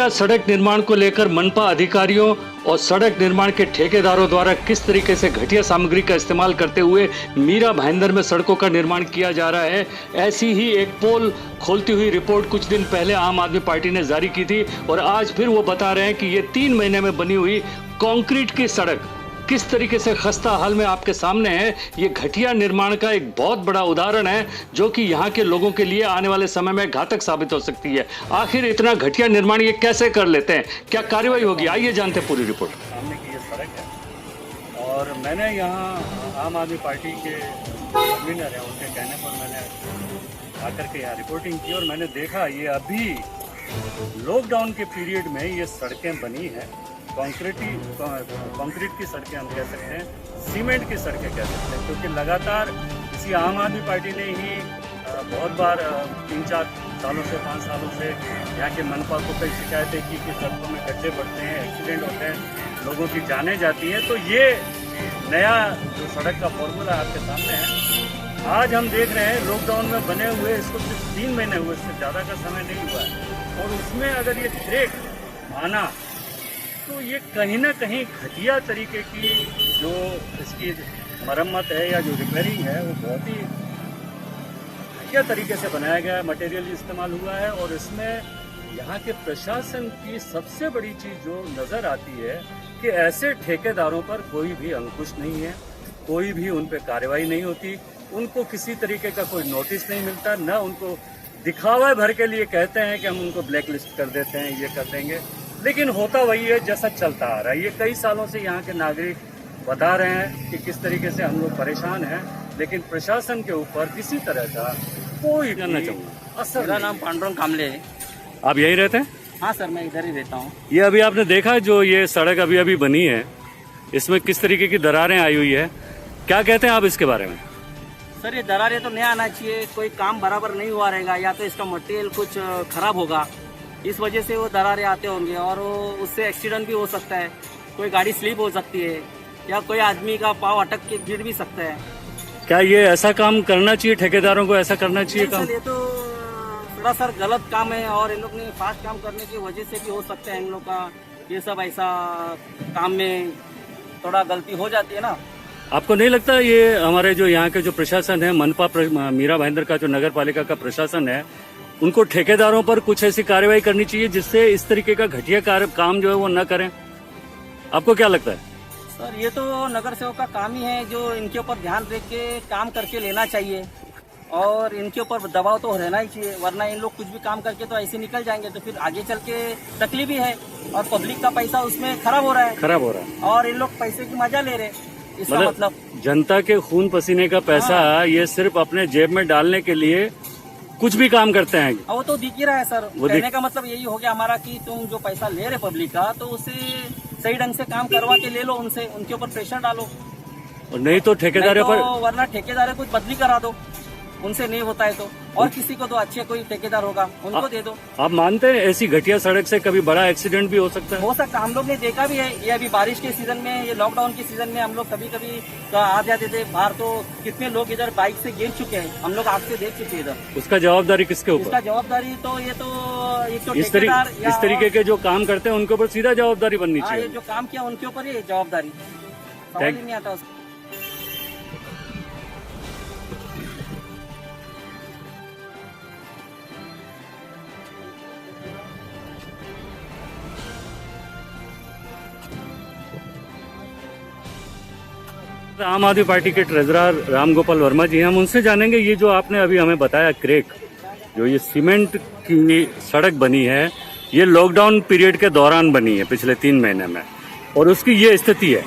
घटिया सड़क निर्माण को लेकर मनपा अधिकारियों और सड़क निर्माण के ठेकेदारों द्वारा किस तरीके से घटिया सामग्री का इस्तेमाल करते हुए मीरा भाईंदर में सड़कों का निर्माण किया जा रहा है, ऐसी ही एक पोल खोलती हुई रिपोर्ट कुछ दिन पहले आम आदमी पार्टी ने जारी की थी। और आज फिर वो बता रहे हैं कि ये 3 महीने में बनी हुई कंक्रीट की सड़क किस तरीके से खस्ता हाल में आपके सामने है। ये घटिया निर्माण का एक बहुत बड़ा उदाहरण है जो कि यहाँ के लोगों के लिए आने वाले समय में घातक साबित हो सकती है। आखिर इतना घटिया निर्माण ये कैसे कर लेते हैं, क्या कार्रवाई होगी, आइए जानते हैं पूरी रिपोर्ट। सामने की ये सड़क है और मैंने यहाँ आम आदमी पार्टी के कन्वीनर हैं, उनके कहने पर मैंने आकर के यहाँ रिपोर्टिंग की और मैंने देखा ये अभी लॉकडाउन के पीरियड में ये सड़कें बनी हैं। कंक्रीट की सड़कें हम कह सकते हैं, सीमेंट की सड़कें कह सकते हैं, क्योंकि लगातार इसी आम आदमी पार्टी ने ही बहुत बार 3-4 सालों से 5 सालों से यहाँ के मनपा को कई शिकायतें की कि सड़कों में गड्ढे पड़ते हैं, एक्सीडेंट होते हैं, लोगों की जानें जाती हैं। तो ये नया जो सड़क का फॉर्मूला आपके सामने है, आज हम देख रहे हैं लॉकडाउन में बने हुए इसको सिर्फ 3 महीने हुए, इससे ज़्यादा का समय नहीं हुआ है। और उसमें अगर ये क्रैक आना तो ये कहीं ना कहीं घटिया तरीके की जो इसकी मरम्मत है या जो रिपेयरिंग है वो बहुत ही घटिया तरीके से बनाया गया है, मटेरियल इस्तेमाल हुआ है। और इसमें यहाँ के प्रशासन की सबसे बड़ी चीज़ जो नज़र आती है कि ऐसे ठेकेदारों पर कोई भी अंकुश नहीं है, कोई भी उन पर कार्रवाई नहीं होती, उनको किसी तरीके का कोई नोटिस नहीं मिलता, न उनको दिखावा भर के लिए कहते हैं कि हम उनको ब्लैक लिस्ट कर देते हैं, ये कर देंगे, लेकिन होता वही है जैसा चलता आ रहा है। ये कई सालों से यहाँ के नागरिक बता रहे हैं कि किस तरीके से हम लोग परेशान हैं, लेकिन प्रशासन के ऊपर किसी तरह का कोई जानना चाहूँगा। असर। मेरा नाम पांडुरंग कामले है। आप यही रहते हैं? हाँ सर, मैं इधर ही रहता हूँ। ये अभी आपने देखा जो ये सड़क अभी बनी है, इसमें किस तरीके की दरारें आई हुई है, क्या कहते हैं आप इसके बारे में? सर ये दरारें तो नहीं आना चाहिए, कोई काम बराबर नहीं हुआ रहेगा या तो इसका मटेरियल कुछ खराब होगा, इस वजह से वो दरारें आते होंगे और उससे एक्सीडेंट भी हो सकता है, कोई गाड़ी स्लिप हो सकती है या कोई आदमी का पाँव अटक के गिर भी सकता है। क्या ये ऐसा काम करना चाहिए, ठेकेदारों को ऐसा करना चाहिए काम? ये तो थोड़ा सर गलत काम है और इन लोग ने फास्ट काम करने की वजह से भी हो सकता है इन लोग का ये सब ऐसा काम में थोड़ा गलती हो जाती है ना। आपको नहीं लगता ये हमारे जो यहाँ के जो प्रशासन है, मनपा मीरा भाईंदर का जो नगर पालिका का प्रशासन है, उनको ठेकेदारों पर कुछ ऐसी कार्रवाई करनी चाहिए जिससे इस तरीके का घटिया काम जो है वो न करें? आपको क्या लगता है? सर ये तो नगर सेवक का काम ही है जो इनके ऊपर ध्यान रख के काम करके लेना चाहिए और इनके ऊपर दबाव तो रहना ही चाहिए, वरना इन लोग कुछ भी काम करके तो ऐसे निकल जाएंगे तो फिर आगे चल के तकलीफ ही है और पब्लिक का पैसा उसमें खराब हो रहा है और इन लोग पैसे की मजा ले रहे हैं। इसका मतलब जनता के खून पसीने का पैसा ये सिर्फ अपने जेब में डालने के लिए कुछ भी काम करते हैं। वो तो दिख ही रहा है सर, कहने का मतलब यही हो गया हमारा कि तुम जो पैसा ले रहे पब्लिक का तो उसे सही ढंग से काम करवा के ले लो, उनसे उनके ऊपर प्रेशर डालो और नहीं तो ठेकेदारों पर, वरना ठेकेदार कुछ बदली करा दो, उनसे नहीं होता है तो और किसी को तो अच्छे कोई ठेकेदार होगा उनको दे दो। आप मानते हैं ऐसी घटिया सड़क से कभी बड़ा एक्सीडेंट भी हो सकता है? हो सकता, हम लोग ने देखा भी है। ये अभी बारिश के सीजन में, ये लॉकडाउन के सीजन में हम लोग कभी कभी आ जाते थे बाहर, तो कितने लोग इधर बाइक से गिर चुके हैं, हम लोग आग से देख चुके हैं इधर। उसका जवाबदारी किसके ऊपर? उसका जवाबदारी तो ये तो एक तो इस तरीके के जो काम करते हैं उनके ऊपर सीधा जवाबदारी बननी चाहिए। ये जो काम किया उनके ऊपर ही जवाबदारी, समझ नहीं आता उसको। आम आदमी पार्टी के ट्रेजरर राम गोपाल वर्मा जी हैं, हम उनसे जानेंगे ये जो आपने अभी हमें बताया क्रैक, जो ये सीमेंट की सड़क बनी है, ये लॉकडाउन पीरियड के दौरान बनी है पिछले 3 महीने में और उसकी ये स्थिति है,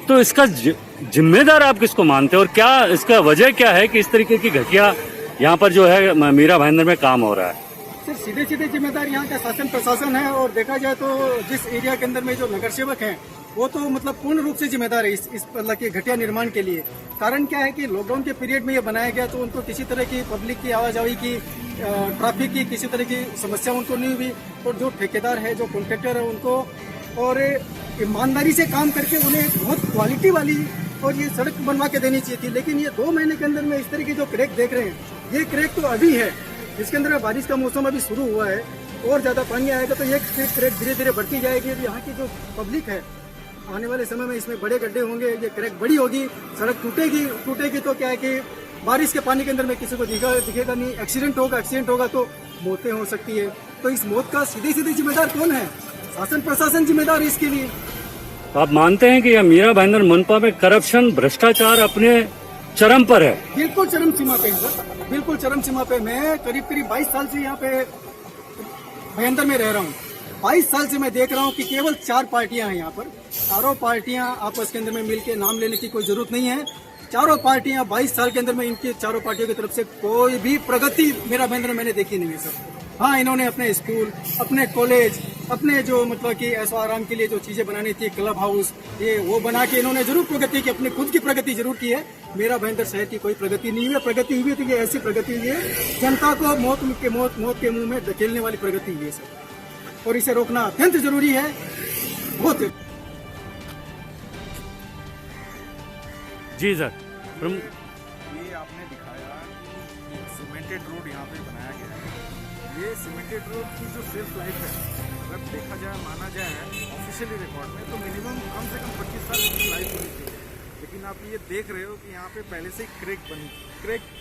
तो इसका जिम्मेदार आप किसको मानते हैं और क्या इसका वजह क्या है कि इस तरीके की घटिया यहाँ पर जो है मीरा भाईंदर में काम हो रहा है? सर सीधे सीधे जिम्मेदार यहाँ का शासन प्रशासन है और देखा जाए तो जिस एरिया के अंदर में जो नगर सेवक हैं वो तो मतलब पूर्ण रूप से जिम्मेदार है इस मतलब के घटिया निर्माण के लिए। कारण क्या है कि लॉकडाउन के पीरियड में ये बनाया गया तो उनको किसी तरह की पब्लिक की आवाजाही की, ट्रैफिक की किसी तरह की समस्या उनको नहीं हुई और जो ठेकेदार है, जो कॉन्ट्रैक्टर है, उनको और ईमानदारी से काम करके उन्हें बहुत क्वालिटी वाली और ये सड़क बनवा के देनी चाहिए थी। लेकिन ये 2 महीने के अंदर में इस तरह की जो क्रैक देख रहे हैं, ये क्रैक तो अभी है, इसके अंदर बारिश का मौसम अभी शुरू हुआ है और ज़्यादा पानी आएगा तो ये स्ट्रीट क्रैक धीरे धीरे बढ़ती जाएगी। और यहाँ की जो पब्लिक है आने वाले समय में इसमें बड़े गड्ढे होंगे, ये क्रैक बड़ी होगी, सड़क टूटेगी तो क्या है कि बारिश के पानी के अंदर में किसी को दिखेगा नहीं, एक्सीडेंट होगा तो मौतें हो सकती है। तो इस मौत का सीधे जिम्मेदार कौन है? शासन प्रशासन जिम्मेदार है इसके लिए। आप मानते हैं कि यह मीरा भाईंदर मनपा में करप्शन, भ्रष्टाचार अपने चरम पर है? बिल्कुल चरम सीमा पे है सर, बिल्कुल चरम सीमा पे। मैं करीब 22 साल से यहाँ पे भाईंदर में रह रहा हूँ। 22 साल से मैं देख रहा हूँ कि केवल 4 पार्टियां हैं यहाँ पर। चारों पार्टियां आपस के अंदर में मिलकर नाम लेने की कोई जरूरत नहीं है। चारों पार्टियां 22 साल के अंदर में इनकी चारों पार्टियों की तरफ से कोई भी प्रगति मेरा भाईंदर में मैंने देखी नहीं है सर। हाँ, इन्होंने अपने स्कूल, अपने कॉलेज, अपने जो मतलब कि ऐशो आराम के लिए जो चीजें बनानी थी, क्लब हाउस, ये वो बना के इन्होंने जरूर प्रगति की, अपनी खुद की प्रगति जरूर की है। मेरा भाईंदर शहर की कोई प्रगति नहीं हुई है। प्रगति हुई थी, ये ऐसी प्रगति हुई है जनता को मौत के मुंह में धकेलने वाली प्रगति हुई है सर, और इसे रोकना अत्यंत जरूरी है, बहुत। जी सर। ये आपने दिखाया कि सीमेंटेड रोड यहाँ पे बनाया गया है। ये सीमेंटेड रोड की जो सेल्फ लाइफ है, अगर देखा जाए, माना जाए ऑफिशियली रिकॉर्ड में, तो मिनिमम कम से कम 25 साल की लाइफ होनी चाहिए। लेकिन आप ये देख रहे हो कि यहाँ पे पहले से क्रैक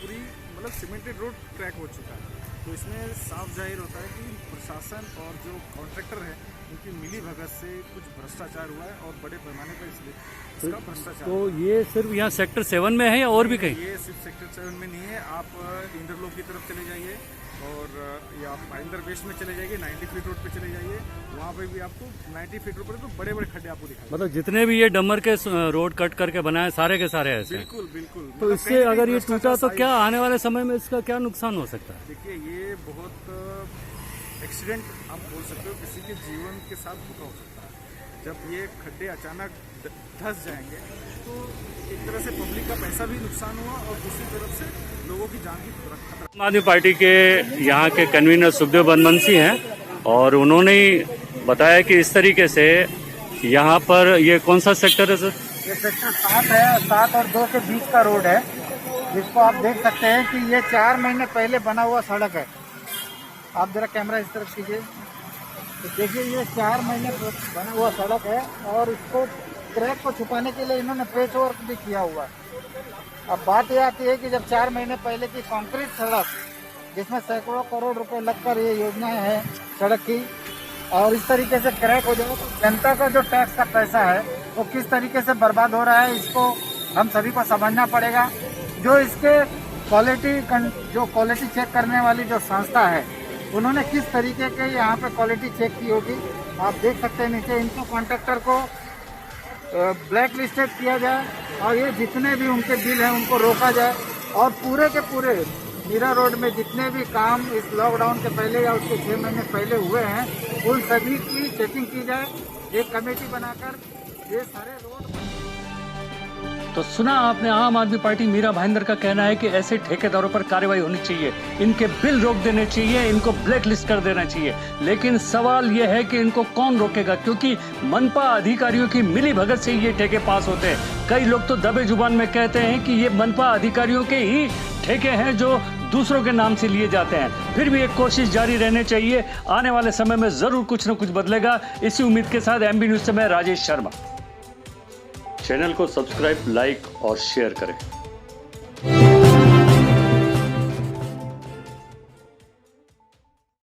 पूरी मतलब सीमेंटेड रोड क्रैक हो चुका है। तो इसमें साफ जाहिर होता है कि प्रशासन और जो कॉन्ट्रैक्टर है उनकी मिली भगत से कुछ भ्रष्टाचार हुआ है, और बड़े पैमाने पर इसका भ्रष्टाचार। तो ये सिर्फ यहाँ सेक्टर 7 में है या और भी कहीं? ये सिर्फ सेक्टर 7 में नहीं है। आप इंद्रलोक की तरफ चले जाइए, और या आप भाईंदर वेस्ट में चले जाइए, 90 फीट रोड पे चले जाइए, वहाँ पे भी आपको 90 फीट रोड पर तो बड़े बड़े खड्डे आपको दिखाई। मतलब जितने भी ये डमर के रोड कट करके बनाए सारे के सारे ऐसे? बिल्कुल बिल्कुल। तो मतलब इससे अगर ये टूटा तो क्या आने वाले समय में इसका क्या नुकसान हो सकता है? देखिए, ये बहुत एक्सीडेंट आप बोल सकते हो, किसी के जीवन के साथ धोखा हो सकता है। जब ये खड्डे अचानक धंस जाएंगे तो एक तरह से पब्लिक का पैसा भी नुकसान हुआ, और दूसरी तरफ से लोगों की जान की खतरा। आम आदमी पार्टी के यहाँ के कन्वीनर सुखदेव बनमनसी हैं, और उन्होंने बताया कि इस तरीके से यहाँ पर ये कौन सा सेक्टर है सर? ये सेक्टर 7 है, 7 और 2 के बीच का रोड है, जिसको आप देख सकते हैं कि ये 4 महीने पहले बना हुआ सड़क है। आप जरा कैमरा इस तरफ कीजिए तो देखिए, ये 4 महीने बना हुआ सड़क है, और इसको क्रैक को छुपाने के लिए इन्होंने पेच वर्क भी किया हुआ है। अब बात ये आती है कि जब 4 महीने पहले की कंक्रीट सड़क, जिसमें सैकड़ों करोड़ रुपए लगकर ये योजनाएं हैं सड़क की, और इस तरीके से क्रैक हो जाए तो जनता का जो टैक्स का पैसा है वो किस तरीके से बर्बाद हो रहा है, इसको हम सभी को समझना पड़ेगा। जो इसके क्वालिटी चेक करने वाली जो संस्था है, उन्होंने किस तरीके के यहाँ पे क्वालिटी चेक की होगी, आप देख सकते हैं नीचे। इनको कॉन्ट्रैक्टर को ब्लैक लिस्टेड किया जाए, और ये जितने भी उनके बिल हैं उनको रोका जाए, और पूरे के पूरे मीरा रोड में जितने भी काम इस लॉकडाउन के पहले या उसके 6 महीने पहले हुए हैं, उन सभी की चेकिंग की जाए, एक कमेटी बनाकर ये सारे रोड। तो सुना आपने, आम आदमी पार्टी मीरा भाईंदर का कहना है कि ऐसे ठेकेदारों पर कार्रवाई होनी चाहिए, इनके बिल रोक देने चाहिए, इनको ब्लैक लिस्ट कर देना चाहिए। लेकिन सवाल यह है कि इनको कौन रोकेगा, क्योंकि मनपा अधिकारियों की मिली भगत से ये ठेके पास होते हैं। कई लोग तो दबे जुबान में कहते हैं कि ये मनपा अधिकारियों के ही ठेके हैं जो दूसरों के नाम से लिए जाते हैं। फिर भी एक कोशिश जारी रहनी चाहिए, आने वाले समय में जरूर कुछ न कुछ बदलेगा। इसी उम्मीद के साथ MB न्यूज से मैं राजेश शर्मा। चैनल को सब्सक्राइब, लाइक और शेयर करें।